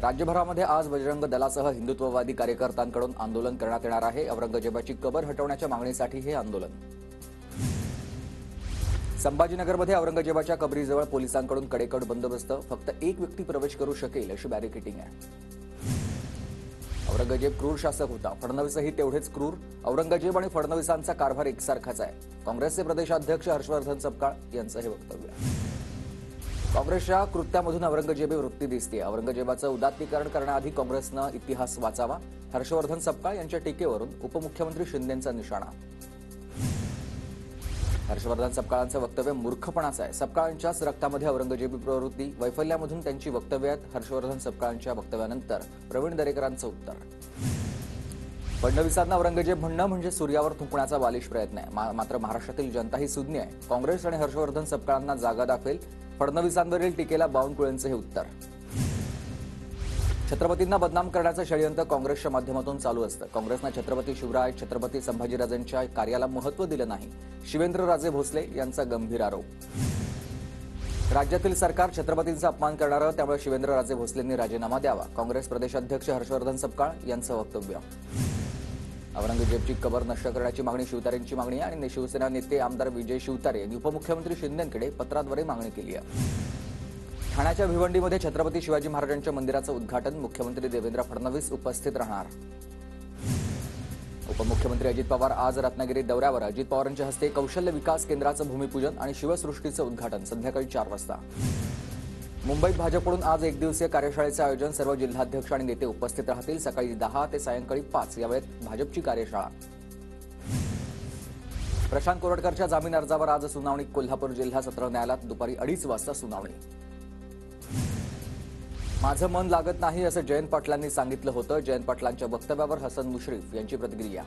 राज्यभरामध्ये आज बजरंग दलासह हिंदुत्ववादी कार्यकर्त्यांकडून आंदोलन करण्यात येणार आहे। औरंगजेबाची कबर हटवण्याच्या मागणीसाठी हे आंदोलन। संभाजीनगरमध्ये औरंगजेबाच्या कबरीजवळ पोलिसांकडून कडेकोट बंदोबस्त, फक्त एक व्यक्ती प्रवेश करू शकेल अशी बॅरिकेडिंग आहे। औरंगजेब क्रूर शासक होता, फडणवीसही तेवढेच क्रूर। औरंगजेब आणि फडणवीसांचा कारभार एकसारखाच आहे, काँग्रेसचे प्रदेशाध्यक्ष हर्षवर्धन सपकाळ यांचं हे वक्तव्य आहे। काँग्रेसच्या कृत्यामधून औरंगजेबी वृत्ती दिसते। औरंगजेबाचं उदात्तीकरण करण्याआधी काँग्रेसनं इतिहास वाचावा, हर्षवर्धन सपकाळ यांच्या टीकेवरून उपमुख्यमंत्री शिंदेंचा निशाणा। हर्षवर्धन सपकाळांचं वक्तव्य मूर्खपणाचं आहे। सपकाळांच्याच रक्तामध्ये औरंगजेबी प्रवृत्ती, वैफल्यामधून त्यांची वक्तव्य आहेत। हर्षवर्धन सपकाळांच्या वक्तव्यानंतर प्रवीण दरेकरांचं उत्तर। फडणवीसांना औरंगजेब म्हणणं म्हणजे सूर्यावर थुंकण्याचा बालिश प्रयत्न आहे। मात्र महाराष्ट्रातील जनता ही सुज्ञ आहे। काँग्रेस आणि हर्षवर्धन सपकाळांना जागा दाखवेल। फडणवीसांवरील टीकेला बावनकुळेंचं हे उत्तर। छत्रपतींना बदनाम करण्याचं षडयंत्र काँग्रेसच्या माध्यमातून चालू असतं। काँग्रेसनं छत्रपती शिवराय, छत्रपती संभाजीराजांच्या कार्याला महत्त्व दिलं नाही, शिवेंद्रराजे भोसले यांचा गंभीर आरोप। राज्यातील सरकार छत्रपतींचा अपमान करणारं, त्यामुळे शिवेंद्रराजे भोसलेंनी राजीनामा द्यावा, काँग्रेस प्रदेशाध्यक्ष हर्षवर्धन सपकाळ यांचं वक्तव्य। औरंगजेबची कबर नष्ट करण्याची मागणी शिवतारेंची मागणी आहे आणि शिवसेना नेते आमदार विजय शिवतारे यांनी उपमुख्यमंत्री शिंदेंकडे पत्राद्वारे मागणी केली आहे। ठाण्याच्या भिवंडीमध्ये छत्रपती शिवाजी महाराजांच्या मंदिराचं उद्घाटन, मुख्यमंत्री देवेंद्र फडणवीस उपस्थित राहणार। उपमुख्यमंत्री अजित पवार आज रत्नागिरी दौऱ्यावर। अजित पवारांच्या हस्ते कौशल्य विकास केंद्राचं भूमिपूजन आणि शिवसृष्टीचं उद्घाटन संध्याकाळी 4 वाजता। मुंबईत भाजपकडून आज एक दिवसीय कार्यशाळेचं आयोजन, सर्व जिल्हाध्यक्ष आणि नेते उपस्थित राहतील। सकाळी 10 ते सायंकाळी 5 या वेळेत भाजपची कार्यशाळा। प्रशांत कोरटकरच्या जामीन अर्जावर आज सुनावणी, कोल्हापूर जिल्हा सत्र न्यायालयात दुपारी 2:30 वाजता सुनावणी। माझं मन लागत नाही असं जयंत पाटलांनी सांगितलं होतं। जयंत पाटलांच्या वक्तव्यावर हसन मुश्रीफ यांची प्रतिक्रिया।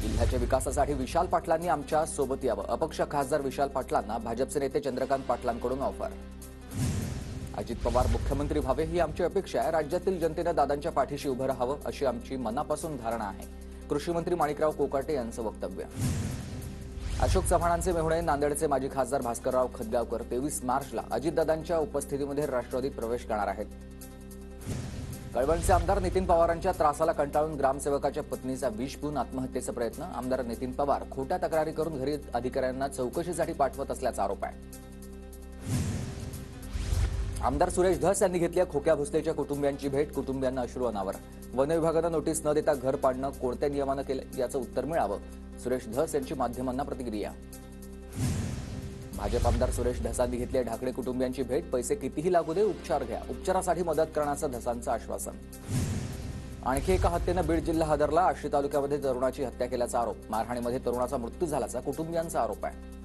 जिल्ह्याच्या विकासासाठी विशाल पाटलांनी आमच्या सोबत यावं, अपक्ष खासदार विशाल पाटलांना भाजपचे नेते चंद्रकांत पाटलांकडून ऑफर। अजित पवार मुख्यमंत्री व्हावे ही आमची अपेक्षा आहे। राज्यातील जनतेनं दादांच्या पाठीशी उभं राहावं अशी आमची मनापासून धारणा आहे, कृषी मंत्री माणिकराव कोकाटे यांचं वक्तव्य। अशोक चव्हाणांचे मेहुणे नांदेडचे माजी खासदार भास्करराव खतगावकर 23 मार्चला अजितदादांच्या उपस्थितीमध्ये राष्ट्रवादीत प्रवेश करणार आहेत। कळवणचे आमदार नितीन पवारांच्या त्रासाला कंटाळून ग्रामसेवकाच्या पत्नीचा विष पिऊन आत्महत्येचा प्रयत्न। आमदार नितीन पवार खोट्या तक्रारी करून घरी अधिकाऱ्यांना चौकशीसाठी पाठवत असल्याचा आरोप आहे। आमदार सुरेश धस यांनी घेतली खोक्या भोसलेच्या कुटुंबियांची भेट, कुटुंबियांना अश्रू अनावर। वन विभागानं नोटीस न देता घर पाडणं कोणत्या नियमानं केलं याचं उत्तर मिळावं, सुरेश धस यांची माध्यमांना प्रतिक्रिया। भाजप आमदार सुरेश धसांनी घेतली ढाकणे कुटुंबियांची भेट, पैसे कितीही लागू दे, उपचार घ्या, उपचारासाठी मदत करण्याचं धसांचं आश्वासन। आणखी एका हत्येनं बीड जिल्हा हादरला, आष्टी तालुक्यामध्ये तरुणाची हत्या केल्याचा आरोप, मारहाणीमध्ये तरुणाचा मृत्यू झाल्याचा कुटुंबियांचा आरोप आहे।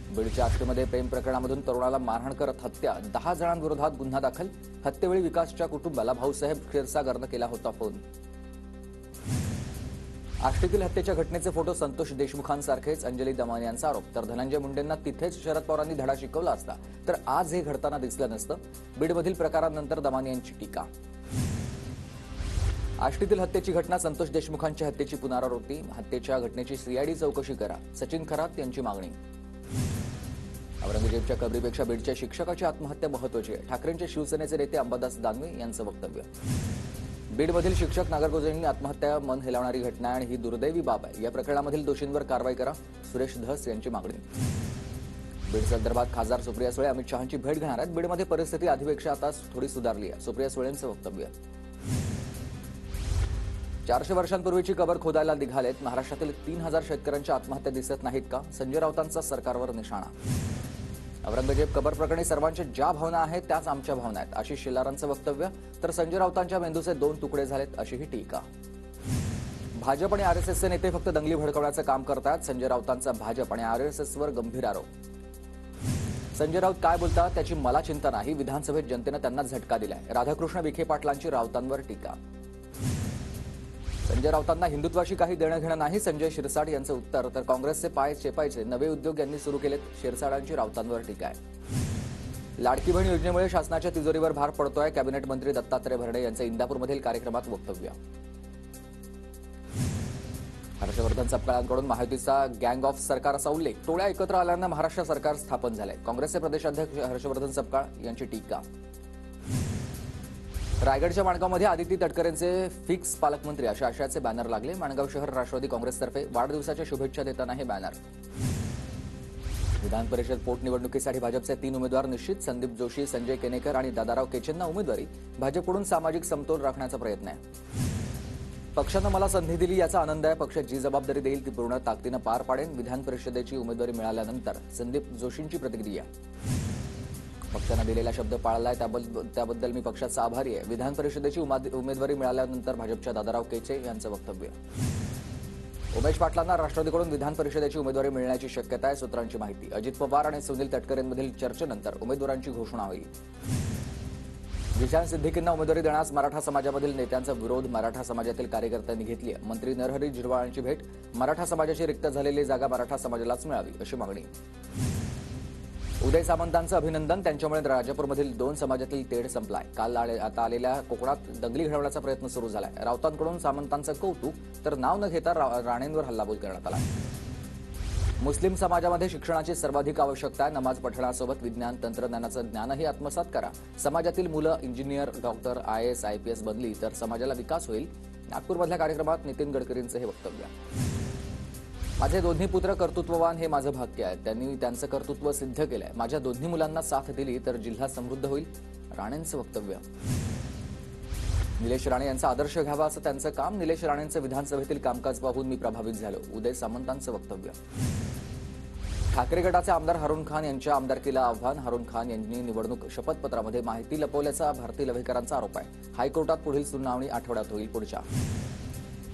बीडच्या आष्टीमध्ये प्रेम प्रकरणामधून तरुणाला मारहाण करत हत्या, 10 जणांविरोधात गुन्हा दाखल। हत्येवेळी विकासच्या कुटुंबाला भाऊसाहेब क्षीरसागरनं केला होता फोन। आष्टीतील हत्येच्या घटनेचे फोटो संतोष देशमुखांसारखेच, अंजली दमानी यांचा आरोप। तर धनंजय मुंडेंना तिथेच शरद पवारांनी धडा शिकवला असता तर आज हे घडताना दिसलं नसतं। बीडमधील प्रकारानंतर दमानी यांची टीका। आष्टीतील हत्येची घटना संतोष देशमुखांच्या हत्येची पुनरावृत्ती, हत्येच्या घटनेची सीआयडी चौकशी करा, सचिन खरात यांची मागणी। औरंगजेबच्या कबरीपेक्षा बीडच्या शिक्षकाची आत्महत्या महत्त्वाची आहे, ठाकरेंचे शिवसेनेचे नेते अंबादास दानवे यांचं वक्तव्य। बीडमधील शिक्षक नागरगोजेंनी आत्महत्या मन हेलावणारी घटना आहे आणि ही दुर्दैवी बाब आहे। या प्रकरणामधील दोषींवर कारवाई करा, सुरेश धस यांची मागणी। बीड संदर्भात खासदार सुप्रिया सुळे अमित शहांची भेट घेणार आहेत। बीडमध्ये परिस्थिती आधीपेक्षा आता थोडी सुधारली आहे, सुप्रिया सुळेंचं वक्तव्य। 400 वर्षांपूर्वीची कबर खोदायला निघालेत, महाराष्ट्रातील 3000 शेतकऱ्यांच्या आत्महत्या दिसत नाहीत का, संजय राऊतांचा सरकारवर निशाणा। औरंगजेब कबर प्रकरणी सर्वांच्या ज्या भावना आहेत त्याच आमच्या भावना आहेत, आशिष शेलारांचं वक्तव्य। तर संजय राऊतांच्या मेंदूचे 2 तुकडे झालेत अशीही टीका। भाजप आणि आरएसएसचे नेते फक्त दंगली भडकवण्याचं काम करतात, संजय राऊतांचा भाजप आणि आरएसएसवर गंभीर आरोप। संजय राऊत काय बोलतात त्याची मला चिंता नाही, विधानसभेत जनतेनं त्यांना झटका दिलाय, राधाकृष्ण विखे पाटलांची राऊतांवर टीका। संजय राऊतांना हिंदुत्वाशी काही देणं घेणं नाही, संजय शिरसाट यांचं उत्तर। तर काँग्रेसचे पाय चेपायचे नवे उद्योग यांनी सुरू केलेत, शिरसाटांची राऊतांवर टीका आहे। लाडकी बहीण योजनेमुळे शासनाच्या तिजोरीवर भार पडतोय, कॅबिनेट मंत्री दत्तात्रय भरणे यांचं इंदापूरमधील कार्यक्रमात वक्तव्य। हर्षवर्धन सपकाळांकडून महायुतीचा गँग ऑफ सरकार असा उल्लेख, टोळ्या एकत्र आल्यानं महाराष्ट्र सरकार स्थापन झालंय, काँग्रेसचे प्रदेशाध्यक्ष हर्षवर्धन सपकाळ यांची टीका। रायगडच्या माणगावमध्ये आदिती तटकरेंचे फिक्स पालकमंत्री अशा आशयाचे बॅनर लागले. माणगाव शहर राष्ट्रवादी काँग्रेसतर्फे वाढदिवसाच्या शुभेच्छा देताना हे बॅनर. विधान परिषद पोटनिवडणुकीसाठी भाजपचे 3 उमेदवार निश्चित. संदीप जोशी, संजय केनेकर आणि दादाराव केचेंना उमेदवारी. भाजपकडून सामाजिक समतोल राखण्याचा प्रयत्न आहे. पक्षानं मला संधी दिली याचा आनंद आहे. पक्ष जी जबाबदारी देईल ती पूर्ण ताकदीनं पार पाडेन. विधान परिषदेची उमेदवारी मिळाल्यानंतर संदीप जोशींची प्रतिक्रिया. पक्षानं दिलेला शब्द पाळलाय त्याबद्दल मी पक्षाचा आभारी आहे. विधान परिषदेची उमेदवारी मिळाल्यानंतर भाजपच्या दादाराव केचे यांचं वक्तव्य. उमेश पाटलांना राष्ट्रवादीकडून विधान परिषदेची उमेदवारी मिळण्याची शक्यता आहे. सूत्रांची माहिती. अजित पवार आणि सुनील तटकरेंमधील चर्चेनंतर उमेदवारांची घोषणा होईल. जिशान सिद्दीकींना उमेदवारी देण्यास मराठा समाजामधील नेत्यांचा विरोध. मराठा समाजातील कार्यकर्त्यांनी घेतली आहे. मंत्री नरहरी झिरवाळांची भेट. मराठा समाजाची रिक्त झालेली जागा मराठा समाजालाच मिळावी अशी मागणी. उदय सामंतांचं अभिनंदन. त्यांच्यामुळे राजापूरमधील 2 समाजातील तेढ संपलाय. काल आता आलेल्या कोकणात दंगली घडवण्याचा प्रयत्न सुरू झालाय. राऊतांकडून सामंतांचं कौतुक तर नाव न घेता राणेंवर हल्लाबोल करण्यात आला. मुस्लिम समाजामध्ये शिक्षणाची सर्वाधिक आवश्यकता आहे. नमाज पठणासोबत विज्ञान तंत्रज्ञानाचं ज्ञानही आत्मसात करा. समाजातील मुलं इंजिनियर, डॉक्टर, IAS, IPS बनली तर समाजाला विकास होईल. नागपूरमधल्या कार्यक्रमात नितीन गडकरींचं हे वक्तव्य. माझे दोन्ही पुत्र कर्तृत्ववान हे माझं भाग्य आहे. त्यांनी त्यांचं कर्तृत्व सिद्ध केलंय. माझ्या दोन्ही मुलांना साथ दिली तर जिल्हा समृद्ध होईल. राणेंचं वक्तव्य. निलेश राणे यांचा आदर्श घ्यावा असं त्यांचं काम. निलेश राणेंचं विधानसभेतील कामकाज पाहून मी प्रभावित झालो. उदय सामंतांचं वक्तव्य. ठाकरे गटाचे आमदार हारून खान यांच्या आमदारकीला आव्हान. हारून खान यांनी निवडणूक शपथपत्रामध्ये माहिती लपवल्याचा भारती लव्हेकरांचा आरोप आहे. हायकोर्टात पुढील सुनावणी आठवड्यात होईल. पुढच्या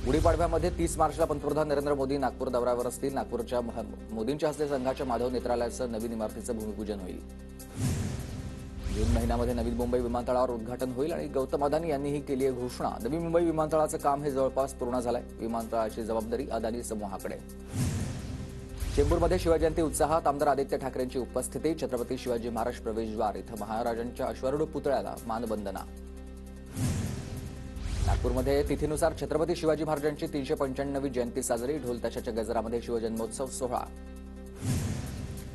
गुढीपाडव्यामध्ये 30 मार्चला पंतप्रधान नरेंद्र मोदी नागपूर दौऱ्यावर असतील. नागपूरच्या मोदींच्या हस्ते संघाच्या माधव नेत्रालयाचं नवीन इमारतीचं भूमिपूजन होईल. जून महिन्यामध्ये नवी मुंबई विमानतळावर उद्घाटन होईल आणि गौतम अदानी यांनीही केली आहे घोषणा. नवी मुंबई विमानतळाचं काम हे जवळपास पूर्ण झालंय. विमानतळाची जबाबदारी अदानी समूहाकडे. चेंबूरमध्ये शिवजयंती उत्साहात. आमदार आदित्य ठाकरेंची उपस्थिती. छत्रपती शिवाजी महाराज प्रवेशद्वार इथं महाराजांच्या अश्वारूढ पुतळ्याला मानवंदना. नागपूरमध्ये तिथीनुसार छत्रपती शिवाजी महाराजांची 395वी जयंती साजरी. ढोल ताशाच्या गजरामध्ये शिवजन्मोत्सव सोहळा.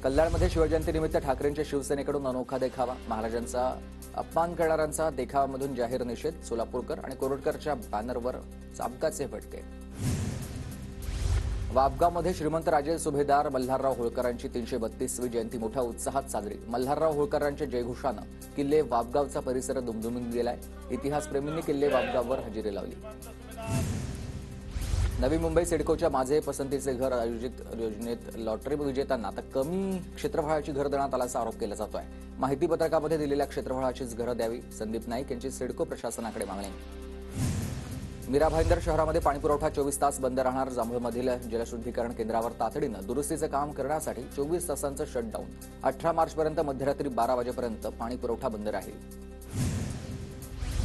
कल्याणमध्ये शिवजयंतीनिमित्त ठाकरेंच्या शिवसेनेकडून अनोखा देखावा. महाराजांचा अपमान करणाऱ्यांचा देखावामधून जाहीर निषेध. सोलापूरकर आणि कोरटकरच्या बॅनरवर चाबकाचे फटके. वापगावमध्ये श्रीमंत राजे सुभेदार मल्हारराव होळकरांची 332वी जयंती मोठ्या उत्साहात साजरी. मल्हारराव होळकरांच्या जयघोषानं किल्ले वापगावचा परिसर दुमदुमून गेलाय. इतिहासप्रेमींनी किल्ले वापगाववर हजेरी लावली. नवी मुंबई सिडकोच्या माझे पसंतीचे घर आयोजित योजनेत लॉटरी विजेत्यांना आता कमी क्षेत्रफळाची घरं देण्यात आल्याचा आरोप केला जातोय. माहिती पत्रकामध्ये दिलेल्या क्षेत्रफळाचीच घरं द्यावी. संदीप नाईक यांची सिडको प्रशासनाकडे मागणी. मीरा भाईंदर शहरामध्ये पाणीपुरवठा 24 तास बंद राहणार. जांभूळमधील जलशुद्धीकरण केंद्रावर तातडीनं दुरुस्तीचं काम करण्यासाठी 24 तासांचं शटडाऊन. 18 मार्चपर्यंत मध्यरात्री 12 वाजेपर्यंत पाणीपुरवठा बंद राहील.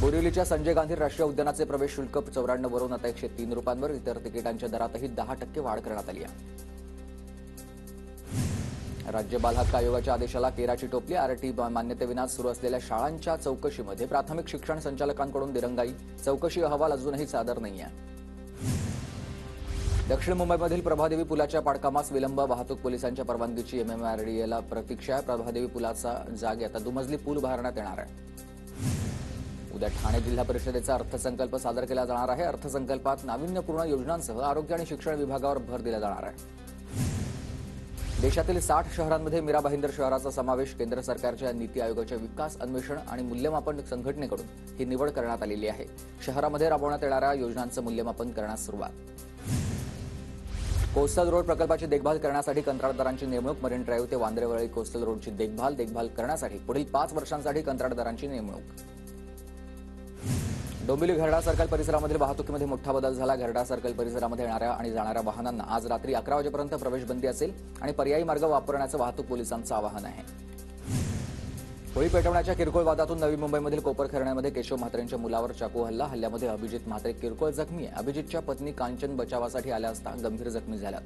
बोरिवलीच्या संजय गांधी राष्ट्रीय उद्यानाचे प्रवेश शुल्क 94 वरून आता 103 रुपयांवर. इतर तिकिटांच्या दरातही 10% वाढ करण्यात आली आहे. राज्य बाल हक्क आयोगाच्या आदेशाला केराची टोपली. RT मान्यतेविना सुरू असलेल्या शाळांच्या चौकशीमध्ये प्राथमिक शिक्षण संचालकांकडून दिरंगाई. चौकशी अहवाल अजूनही सादर नाहीये. दक्षिण मुंबईमधील प्रभादेवी पुलाच्या पाडकामास विलंब. वाहतूक पोलिसांच्या परवानगीची MMRDAला प्रतीक्षा. प्रभादेवी पुलाचा जागी आता दुमजली पूल उभारण्यात येणार आहे. उद्या ठाणे जिल्हा परिषदेचा अर्थसंकल्प सादर केला जाणार आहे. अर्थसंकल्पात नाविन्यपूर्ण योजनांसह आरोग्य आणि शिक्षण विभागावर भर दिला जाणार आहे. देशातील 60 शहरांमध्ये मीरा भाईंदर शहराचा समावेश. केंद्र सरकारच्या नीती आयोगाच्या विकास अन्वेषण आणि मूल्यमापन संघटनेकडून ही निवड करण्यात आलेली आहे. शहरामध्ये राबवण्यात येणाऱ्या योजनांचं मूल्यमापन करण्यास सुरुवात. कोस्टल रोड प्रकल्पाची देखभाल करण्यासाठी कंत्राटदारांची नेमणूक. मरीन ड्राईव्ह ते वांद्रेवळी कोस्टल रोडची देखभाल करण्यासाठी पुढील 5 वर्षांसाठी कंत्राटदारांची नेमणूक. डोंबिवली घरडा सर्कल परिसरामधील वाहतुकीमध्ये मोठा बदल झाला. घरडा सर्कल परिसरामध्ये येणाऱ्या आणि जाणाऱ्या वाहनांना आज रात्री 11 वाजेपर्यंत प्रवेशबंदी असेल आणि पर्यायी मार्ग वापरण्याचं वाहतूक पोलिसांचं आवाहन आहे. होळी पेटवण्याच्या किरकोळ वादातून नवी मुंबईमधील कोपरखैरण्यामध्ये केशव म्हात्रेंच्या मुलावर चाकू हल्ला. हल्ल्यामध्ये अभिजित म्हात्रे किरकोळ जखमी आहे. अभिजितच्या पत्नी कांचन बचावासाठी आल्या असता गंभीर जखमी झाल्यात.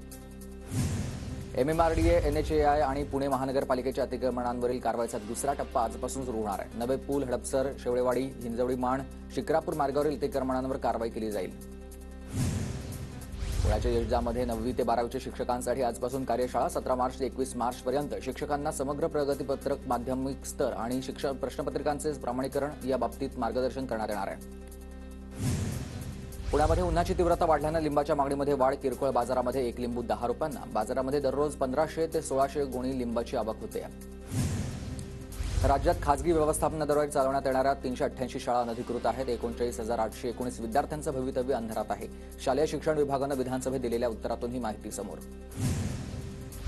MMRDA, NHAI आणि पुणे महानगरपालिकेच्या अतिक्रमणांवरील कारवाईचा दुसरा टप्पा आजपासून सुरू होणार आहे. नवे पूल, हडपसर, शेवळेवाडी, हिंजवडी माण, शिक्रापूर मार्गावरील अतिक्रमणांवर कारवाई केली जाईल. पुण्याच्या यशदामध्ये 9वी ते 12वीच्या शिक्षकांसाठी आजपासून कार्यशाळा 17 मार्च ते 21 मार्चपर्यंत शिक्षकांना समग्र प्रगतीपत्रक, माध्यमिक स्तर आणि शिक्षण प्रश्नपत्रिकांचे प्रमाणीकरण या बाबतीत मार्गदर्शन करण्यात येणार आहे. पुण्यामध्ये उन्हाची तीव्रता वाढल्यानं लिंबाच्या मागणीमध्ये वाढ. किरकोळ बाजारामध्ये 1 लिंबू 10 रुपयांना. बाजारामध्ये दररोज 1500 ते 1600 गोणी लिंबाची आवक होते. राज्यात खासगी व्यवस्थापनाद्वारे चालवण्यात येणाऱ्या 388 शाळा अनधिकृत आहेत. 39,819 विद्यार्थ्यांचं भवितव्य अंधारात आहे. शालेय शिक्षण विभागानं विधानसभेत दिलेल्या उत्तरातून ही माहिती समोर.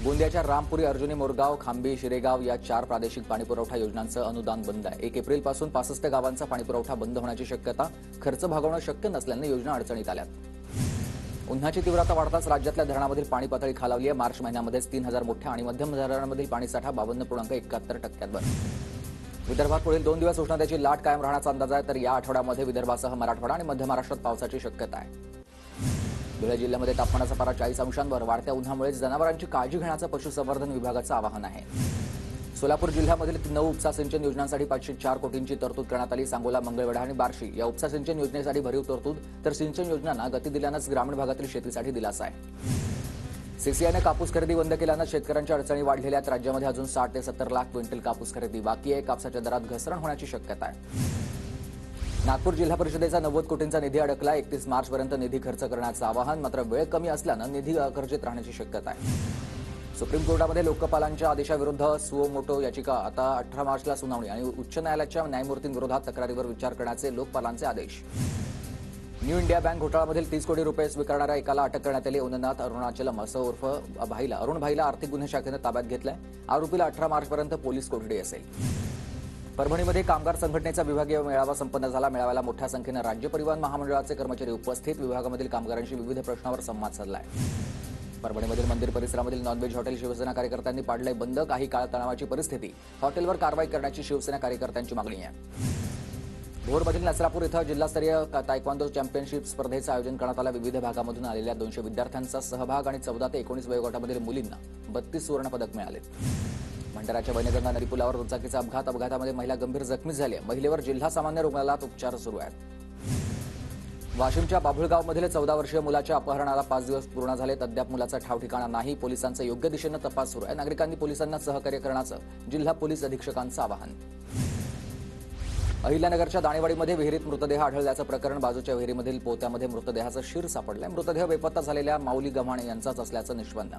गोंदियाच्या रामपुरी, अर्जुनी, मोरगाव, खांबी, शिरेगाव या 4 प्रादेशिक पाणीपुरवठा योजनांचं अनुदान बंद आहे. 1 एप्रिलपासून 65 गावांचा पाणीपुरवठा बंद होण्याची शक्यता. खर्च भागवणं शक्य नसल्यानं योजना अडचणीत आल्यात. उन्हाची तीव्रता वाढताच राज्यातल्या धरणामधील पाणी पातळी खालावली आहे. मार्च महिन्यामध्येच 3000 मोठ्या आणि मध्यम धरणांमधील पाणीसाठा 52.71% विदर्भात पुढील 2 दिवस उष्णतेची लाट कायम राहण्याचा अंदाज आहे. तर या आठवड्यामध्ये विदर्भासह मराठवाडा आणि मध्य महाराष्ट्रात पावसाची शक्यता आहे. धुळे जिल्ह्यामध्ये तापमानाचा पारा 40 अंशांवर. वाढत्या उन्हामुळे जनावरांची काळजी घेण्याचं पशुसंवर्धन विभागाचं आवाहन आहे. सोलापूर जिल्ह्यामधील 9 उपसा सिंचन योजनांसाठी 504 कोटींची तरतूद करण्यात आली. सांगोला, मंगळवेढा आणि बार्शी या उपसा सिंचन योजनेसाठी भरीव तरतूद. तर सिंचन योजनांना गती दिल्यानंच ग्रामीण भागातील शेतीसाठी दिलासा आहे. सीसीआयने कापूस खरेदी बंद केल्यानं शेतकऱ्यांच्या अडचणी वाढलेल्या आहेत. राज्यामध्ये अजून 60 ते 70 लाख क्विंटल कापूस खरेदी बाकी आहे. कापसाच्या दरात घसरण होण्याची शक्यता आहे. नागपूर जिल्हा परिषदेचा 90 कोटींचा निधी अडकला. 31 मार्चपर्यंत निधी खर्च करण्याचं आवाहन. मात्र वेळ कमी असल्यानं निधी अखर्चित राहण्याची शक्यता आहे. सुप्रीम कोर्टामध्ये लोकपालांच्या आदेशाविरुद्ध सुओ मोटो याचिका. आता 18 मार्चला सुनावणी आणि उच्च न्यायालयाच्या न्यायमूर्तींविरोधात तक्रारीवर विचार करण्याचे लोकपालांचे आदेश. न्यू इंडिया बँक घोटाळ्यामधील 30 कोटी रुपये स्वीकारणाऱ्या एकाला अटक करण्यात आली. उन्नाथ अरुणाचलम असं उर्फ अरुण भाईला आर्थिक गुन्हे शाखेनं ताब्यात घेतलंय. आरोपीला 18 मार्चपर्यंत पोलीस कोठडी असेल. परभणीमध्ये कामगार संघटनेचा विभागीय मेळावा संपन्न झाला. मेळाव्याला मोठ्या संख्येनं राज्य परिवहन महामंडळाचे कर्मचारी उपस्थित. विभागामधील कामगारांशी विविध प्रश्नावर संवाद साधलाय. परभणीमधील मंदिर परिसरामधील नॉनव्हेज हॉटेल शिवसेना कार्यकर्त्यांनी पाडलंय बंद. काही काळ तणावाची परिस्थिती. हॉटेलवर कारवाई करण्याची शिवसेना कार्यकर्त्यांची मागणी आहे. भोरमधील नसरापूर इथं जिल्हास्तरीय तायक्वांदो चॅम्पियनशिप स्पर्धेचं आयोजन करण्यात आलं. विविध भागामधून आलेल्या 200 विद्यार्थ्यांचा सहभाग आणि 14 ते 19 वयोगटामधील मुलींना 32 सुवर्णपदक मिळाले. भंडाराच्या वैनगंगा नदी पुलावर दुचाकीचा अपघात. अपघातामध्ये महिला गंभीर जखमी झाली. महिलेवर जिल्हा सामान्य रुग्णालयात उपचार सुरू आहेत. वाशिमच्या बाभुळगावमधील 14 वर्षीय मुलाच्या अपहरणाला 5 दिवस पूर्ण झालेत. अद्याप मुलाचा ठाव ठिकाणा नाही. पोलिसांचा योग्य दिशेनं तपास सुरू आहे. नागरिकांनी पोलिसांना सहकार्य करण्याचं जिल्हा पोलीस अधीक्षकांचं आवाहन. अहिल्यानगरच्या दाणेवाडीमध्ये विहिरीत मृतदेह आढळल्याचं प्रकरण. बाजूच्या विहिरीमधील पोत्यामध्ये मृतदेहाचं शीर सापडलंय. मृतदेह बेपत्ता झालेल्या माऊली गव्हाणे यांचाच असल्याचं निष्पन्न.